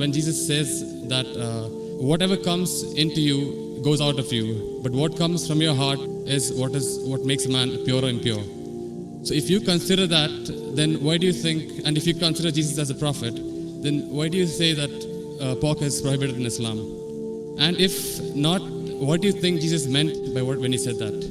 When Jesus says that whatever comes into you goes out of you, but what comes from your heart is what makes a man pure and impure. So if you consider that, then why do you think, and if you consider Jesus as a prophet, then why do you say that pork is prohibited in Islam? And if not, what do you think Jesus meant by when he said that?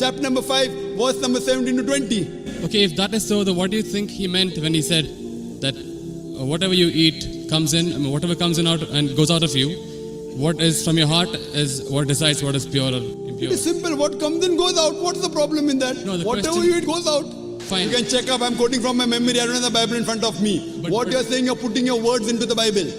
chapter number 5, verse number 17 to 20. Okay, if that is so, then what do you think he meant when he said that whatever you eat comes in, whatever comes in out and goes out of you, what is from your heart is what decides what is pure or impure? It is simple. What comes in goes out. What's the problem in that? No, the Whatever question- you eat goes out. Fine. You can check up. I'm quoting from my memory. I don't have the Bible in front of me. What you're saying, you're putting your words into the Bible.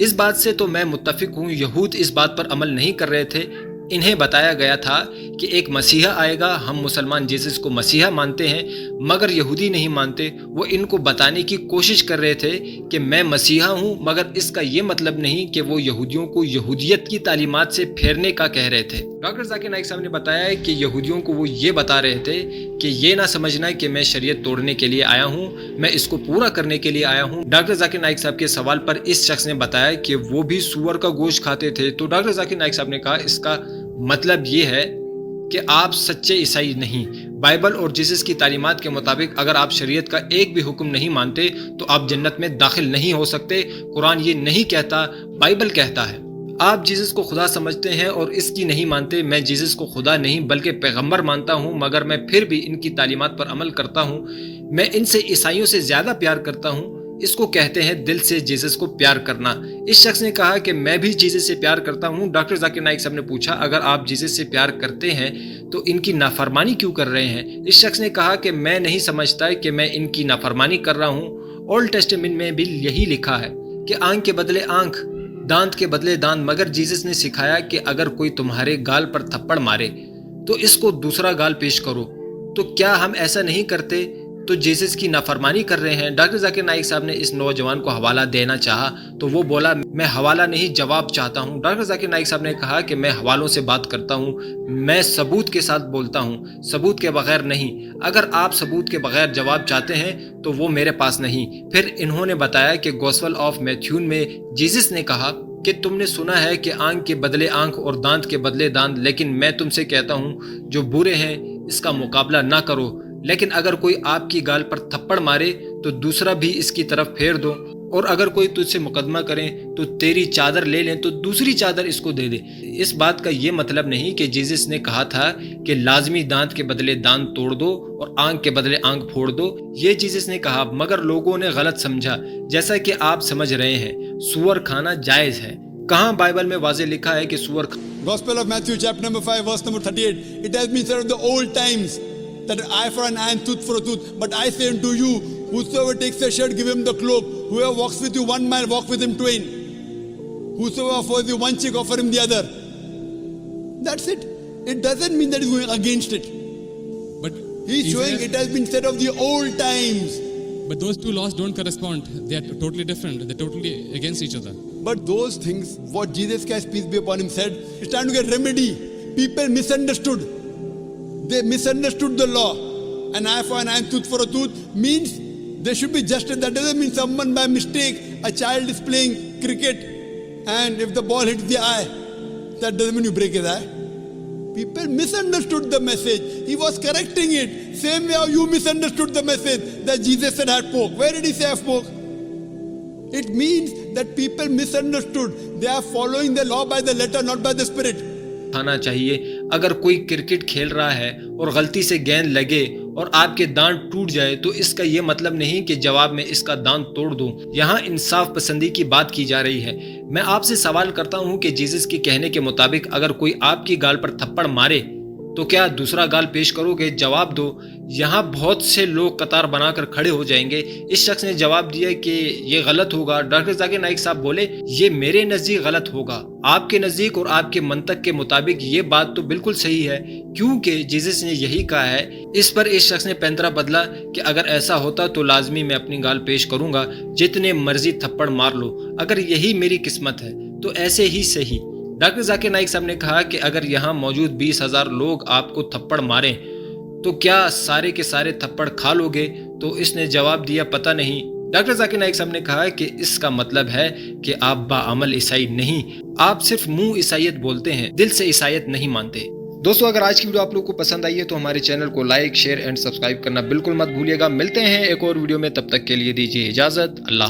اس بات سے تو میں متفق ہوں، یہود اس بات پر عمل نہیں کر رہے تھے۔ انہیں بتایا گیا تھا کہ ایک مسیحا آئے گا، ہم مسلمان جیسس کو مسیحا مانتے ہیں مگر یہودی نہیں مانتے۔ وہ ان کو بتانے کی کوشش کر رہے تھے کہ میں مسیحا ہوں، مگر اس کا یہ مطلب نہیں کہ وہ یہودیوں کو یہودیت کی تعلیمات سے پھیرنے کا کہہ رہے تھے۔ ڈاکٹر ذاکر نائک صاحب نے بتایا کہ یہودیوں کو وہ یہ بتا رہے تھے کہ یہ نہ سمجھنا کہ میں شریعت توڑنے کے لیے آیا ہوں، میں اس کو پورا کرنے کے لیے آیا ہوں۔ ڈاکٹر ذاکر نائک صاحب کے سوال پر اس شخص نے بتایا کہ وہ بھی سور کا گوشت کھاتے تھے، تو ڈاکٹر ذاکر نائک صاحب نے کہا اس کا مطلب یہ ہے کہ آپ سچے عیسائی نہیں۔ بائبل اور جیسس کی تعلیمات کے مطابق اگر آپ شریعت کا ایک بھی حکم نہیں مانتے تو آپ جنت میں داخل نہیں ہو سکتے۔ قرآن یہ نہیں کہتا، بائبل کہتا ہے۔ آپ جیسس کو خدا سمجھتے ہیں اور اس کی نہیں مانتے۔ میں جیسس کو خدا نہیں بلکہ پیغمبر مانتا ہوں، مگر میں پھر بھی ان کی تعلیمات پر عمل کرتا ہوں۔ میں ان سے عیسائیوں سے زیادہ پیار کرتا ہوں۔ اس کو کہتے ہیں دل سے جیسس کو پیار کرنا۔ اس شخص نے کہا کہ میں بھی جیسس سے پیار کرتا ہوں۔ ڈاکٹر ذاکر نائک صاحب نے پوچھا اگر آپ جیسس سے پیار کرتے ہیں تو ان کی نافرمانی کیوں کر رہے ہیں؟ اس شخص نے کہا کہ میں نہیں سمجھتا کہ میں ان کی نافرمانی کر رہا ہوں۔ اولڈ ٹیسٹمنٹ میں بھی یہی لکھا ہے کہ آنکھ کے بدلے آنکھ، دانت کے بدلے دانت، مگر جیسس نے سکھایا کہ اگر کوئی تمہارے گال پر تھپڑ مارے تو اس کو دوسرا گال پیش کرو۔ تو کیا ہم ایسا نہیں کرتے تو جیسس کی نافرمانی کر رہے ہیں؟ ڈاکٹر ذاکر نائک صاحب نے اس نوجوان کو حوالہ دینا چاہا تو وہ بولا میں حوالہ نہیں جواب چاہتا ہوں۔ ڈاکٹر ذاکر نائک صاحب نے کہا کہ میں حوالوں سے بات کرتا ہوں، میں ثبوت کے ساتھ بولتا ہوں، ثبوت کے بغیر نہیں۔ اگر آپ ثبوت کے بغیر جواب چاہتے ہیں تو وہ میرے پاس نہیں۔ پھر انہوں نے بتایا کہ گوسپل آف میتھیو میں جیسس نے کہا کہ تم نے سنا ہے کہ آنکھ کے بدلے آنکھ اور دانت کے بدلے دانت، لیکن میں تم سے کہتا ہوں جو برے ہیں اس کا مقابلہ نہ کرو، لیکن اگر کوئی آپ کی گال پر تھپڑ مارے تو دوسرا بھی اس کی طرف پھیر دو، اور اگر کوئی تجھ سے مقدمہ کرے تو تیری چادر لے لیں تو دوسری چادر اس کو دے دے۔ اس بات کا یہ مطلب نہیں کہ جیسس نے کہا تھا کہ لازمی دانت کے بدلے دانت توڑ دو اور آنکھ کے بدلے آنکھ پھوڑ دو، یہ جیسس نے کہا، مگر لوگوں نے غلط سمجھا۔ جیسا کہ آپ سمجھ رہے ہیں سور کھانا جائز ہے۔ کہاں بائبل میں واضح لکھا ہے کہ سور Gospel of Matthew chapter number 5 verse number 38. It has been said of the old times that an eye for an eye and tooth for a tooth. But I say unto you, whosoever takes a shirt, give him the cloak. Whoever walks with you 1 mile, walk with him 2. Whosoever offers you 1 cheek, offer him the other. That's it. It doesn't mean that he's going against it. But He's showing it has been said of the old times. But those two laws don't correspond. They are totally different. They're totally against each other. But those things, what Jesus Christ, peace be upon him, said, it's time to get remedy. People misunderstood. They misunderstood the law. An eye for an eye and tooth for a tooth means there should be justice. That doesn't mean someone by mistake, a child is playing cricket and if the ball hits the eye, that doesn't mean you break his eye. People misunderstood the message. He was correcting it. Same way how you misunderstood the message that Jesus said had pork. Where did he say have pork? It means that people misunderstood. They are following the law by the letter, not by the spirit. کھانا چاہیے۔ اگر کوئی cricket کھیل رہا ہے اور غلطی سے گیند لگے اور آپ کے دانت ٹوٹ جائے تو اس کا یہ مطلب نہیں کہ جواب میں اس کا دانت توڑ دوں۔ یہاں انصاف پسندی کی بات کی جا رہی ہے۔ میں آپ سے سوال کرتا ہوں کہ جیسس کے کہنے کے مطابق اگر کوئی آپ کی گال پر تھپڑ مارے تو کیا دوسرا گال پیش کرو گے؟ جواب دو۔ یہاں بہت سے لوگ قطار بنا کر کھڑے ہو جائیں گے۔ اس شخص نے جواب دیا کہ یہ غلط ہوگا۔ ڈاکٹر ذاکر نائک صاحب بولے یہ میرے نزدیک غلط ہوگا، آپ کے نزدیک اور آپ کے منطق کے مطابق یہ بات تو بالکل صحیح ہے کیونکہ جیسس نے یہی کہا ہے۔ اس پر اس شخص نے پینترا بدلا کہ اگر ایسا ہوتا تو لازمی میں اپنی گال پیش کروں گا، جتنے مرضی تھپڑ مار لو، اگر یہی میری قسمت ہے تو ایسے ہی صحیح۔ ڈاکٹر ذاکر نائک صاحب نے کہا کہ اگر یہاں موجود 20,000 لوگ آپ کو تھپڑ ماریں تو کیا سارے کے سارے تھپڑ کھا لو گے؟ تو اس نے جواب دیا پتہ نہیں۔ ڈاکٹر ذاکر نائک صاحب نے کہا کہ اس کا مطلب ہے کہ آپ باعمل عیسائی نہیں، آپ صرف منہ عیسائیت بولتے ہیں، دل سے عیسائیت نہیں مانتے۔ دوستو اگر آج کی ویڈیو آپ لوگوں کو پسند آئی ہے تو ہمارے چینل کو لائک، شیئر اینڈ سبسکرائب کرنا بالکل مت بھولیے گا۔ ملتے ہیں ایک اور ویڈیو میں، تب تک کے لیے دیجیے اجازت، اللہ